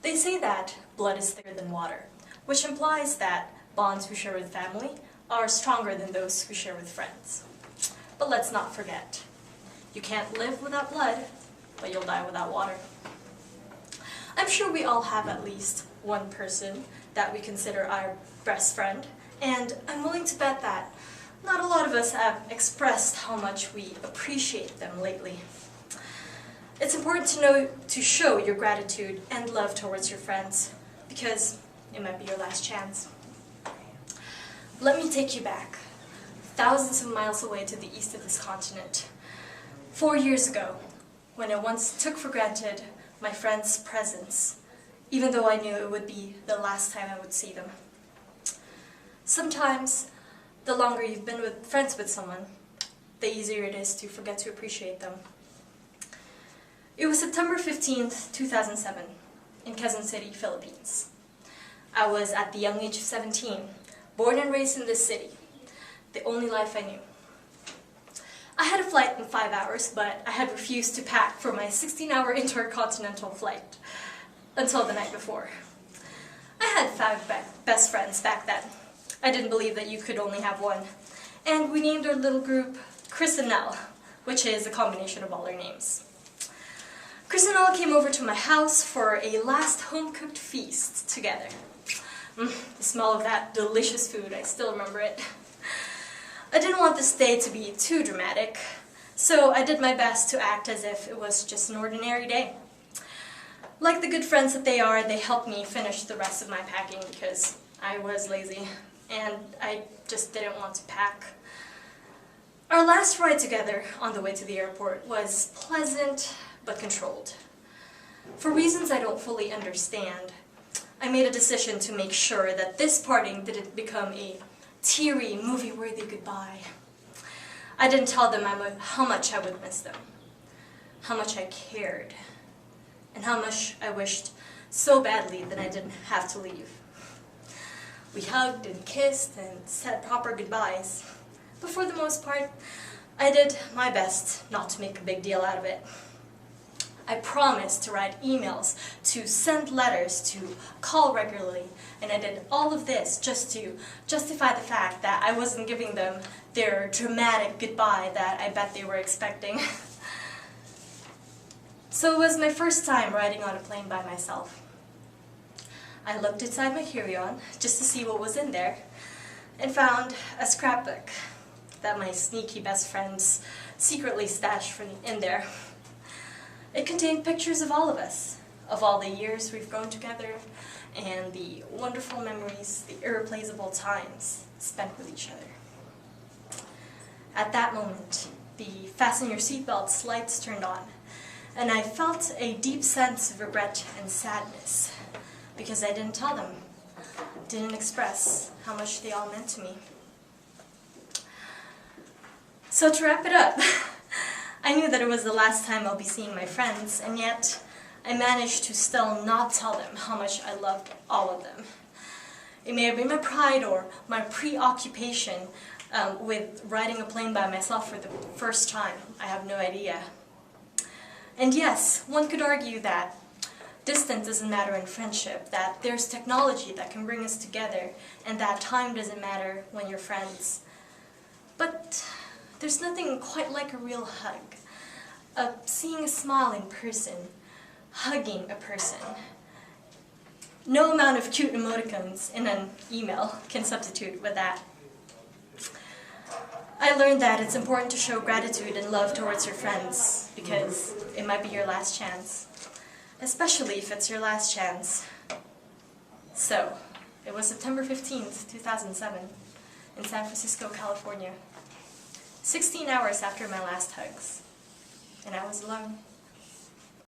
They say that blood is thicker than water, which implies that bonds we share with family are stronger than those we share with friends. But let's not forget, you can't live without blood, but you'll die without water. I'm sure we all have at least one person that we consider our best friend, and I'm willing to bet that not a lot of us have expressed how much we appreciate them lately. It's important to show your gratitude and love towards your friends, because it might be your last chance. Let me take you back, thousands of miles away to the east of this continent. 4 years ago, when I once took for granted my friend's presence, even though I knew it would be the last time I would see them. Sometimes, the longer you've been friends with someone, the easier it is to forget to appreciate them. It was September 15th, 2007, in Quezon City, Philippines. I was at the young age of 17, born and raised in this city, the only life I knew. I had a flight in 5 hours, but I had refused to pack for my 16-hour intercontinental flight until the night before. I had 5 best friends back then. I didn't believe that you could only have one. And we named our little group Chris and Nell, which is a combination of all our names. Chris and Nell came over to my house for a last home-cooked feast together. The smell of that delicious food, I still remember it. I didn't want this day to be too dramatic, so I did my best to act as if it was just an ordinary day. Like the good friends that they are, they helped me finish the rest of my packing because I was lazy and I just didn't want to pack. Our last ride together on the way to the airport was pleasant but controlled. For reasons I don't fully understand, I made a decision to make sure that this parting didn't become a teary, movie-worthy goodbye. I didn't tell them how much I would miss them, how much I cared, and how much I wished so badly that I didn't have to leave. We hugged and kissed and said proper goodbyes, but for the most part, I did my best not to make a big deal out of it. I promised to write emails, to send letters, to call regularly, and I did all of this just to justify the fact that I wasn't giving them their dramatic goodbye that I bet they were expecting. So it was my first time riding on a plane by myself. I looked inside my carry-on just to see what was in there, and found a scrapbook that my sneaky best friends secretly stashed in there. It contained pictures of all of us, of all the years we've grown together, and the wonderful memories, the irreplaceable times spent with each other. At that moment, the fasten your seatbelts lights turned on, and I felt a deep sense of regret and sadness, because I didn't tell them, didn't express how much they all meant to me. So to wrap it up, I knew that it was the last time I'll be seeing my friends, and yet I managed to still not tell them how much I loved all of them. It may have been my pride or my preoccupation with riding a plane by myself for the first time. I have no idea. And yes, one could argue that distance doesn't matter in friendship, that there's technology that can bring us together, and that time doesn't matter when you're friends. But there's nothing quite like a real hug. Seeing a smile in person, hugging a person. No amount of cute emoticons in an email can substitute with that. I learned that it's important to show gratitude and love towards your friends, because it might be your last chance. Especially if it's your last chance. So, it was September 15th, 2007, in San Francisco, California. 16 hours after my last hugs, and I was alone.